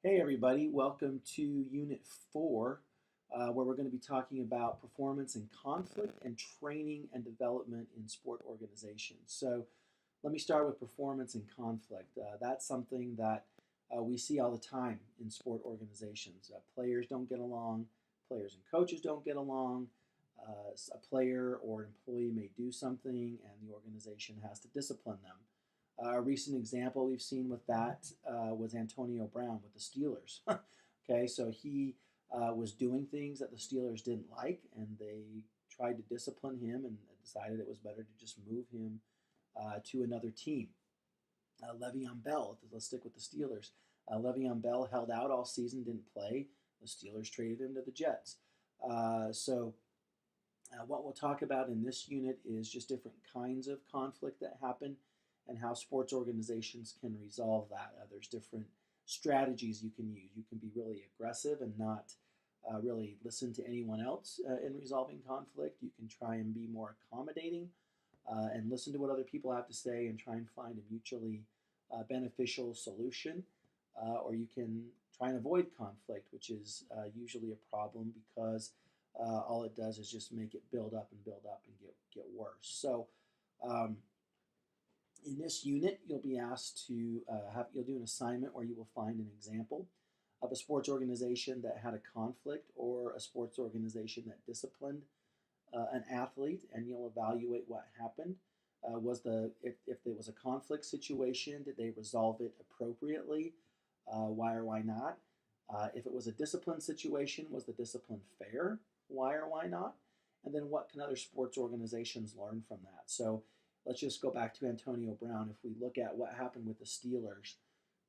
Hey everybody, welcome to Unit 4, where we're going to be talking about performance and conflict and training and development in sport organizations. So let me start with performance and conflict. That's something that we see all the time in sport organizations. Players don't get along, players and coaches don't get along. A player or an employee may do something and the organization has to discipline them. A recent example we've seen with that was Antonio Brown with the Steelers. Okay, so he was doing things that the Steelers didn't like, and they tried to discipline him and decided it was better to just move him to another team. Le'Veon Bell, let's stick with the Steelers. Le'Veon Bell held out all season, didn't play. The Steelers traded him to the Jets. What we'll talk about in this unit is just different kinds of conflict that happen and how sports organizations can resolve that. There's different strategies you can use. You can be really aggressive and not really listen to anyone else in resolving conflict. You can try and be more accommodating and listen to what other people have to say and try and find a mutually beneficial solution. Or you can try and avoid conflict, which is usually a problem because all it does is just make it build up and build up and get worse. So in this unit, you'll be asked to you'll do an assignment where you will find an example of a sports organization that had a conflict or a sports organization that disciplined an athlete, and you'll evaluate what happened. If there was a conflict situation, did they resolve it appropriately? Why or why not? If it was a discipline situation, was the discipline fair? Why or why not? And then what can other sports organizations learn from that? So let's just go back to Antonio Brown. If we look at what happened with the Steelers,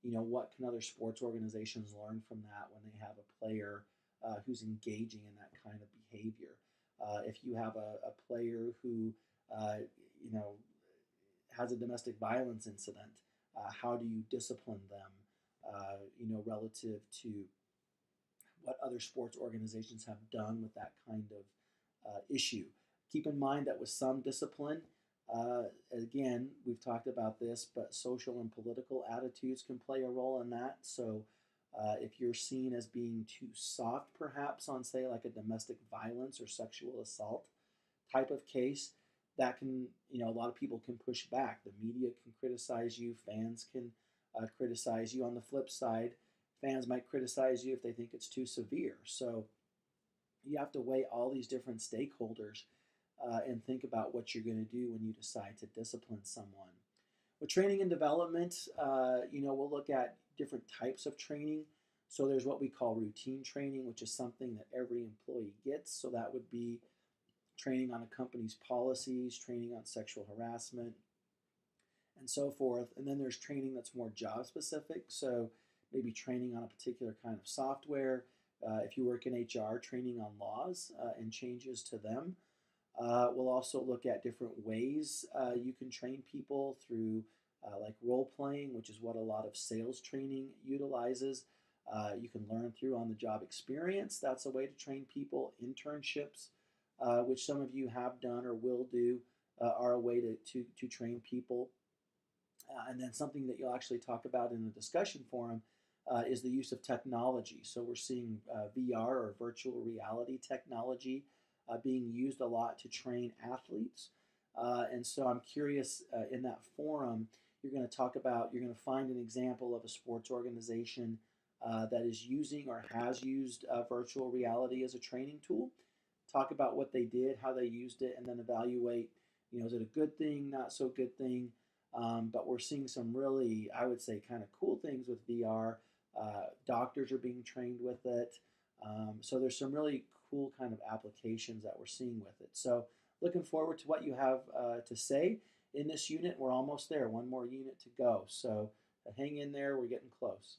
what can other sports organizations learn from that when they have a player who's engaging in that kind of behavior? If you have a player who, has a domestic violence incident, how do you discipline them, relative to what other sports organizations have done with that kind of issue? Keep in mind that with some discipline, again, we've talked about this, but social and political attitudes can play a role in that. So if you're seen as being too soft, perhaps, on, say, like a domestic violence or sexual assault type of case, that can, a lot of people can push back. The media can criticize you, fans can criticize you. On the flip side, fans might criticize you if they think it's too severe. So you have to weigh all these different stakeholders and think about what you're going to do when you decide to discipline someone. With training and development, we'll look at different types of training. So there's what we call routine training, which is something that every employee gets. So that would be training on a company's policies, training on sexual harassment, and so forth. And then there's training that's more job specific. So maybe training on a particular kind of software. If you work in HR, training on laws and changes to them. We'll also look at different ways you can train people through like role playing, which is what a lot of sales training utilizes. You can learn through on-the-job experience. That's a way to train people. Internships, which some of you have done or will do, are a way to train people. And then something that you'll actually talk about in the discussion forum is the use of technology. So we're seeing VR or virtual reality technology being used a lot to train athletes. And so I'm curious, in that forum, you're going to find an example of a sports organization that is using or has used virtual reality as a training tool. Talk about what they did, how they used it, and then evaluate, is it a good thing, not so good thing? But we're seeing some really, I would say, kind of cool things with VR. Doctors are being trained with it. So there's some really cool kind of applications that we're seeing with it. So looking forward to what you have to say in this unit. We're almost there. One more unit to go. So hang in there. We're getting close.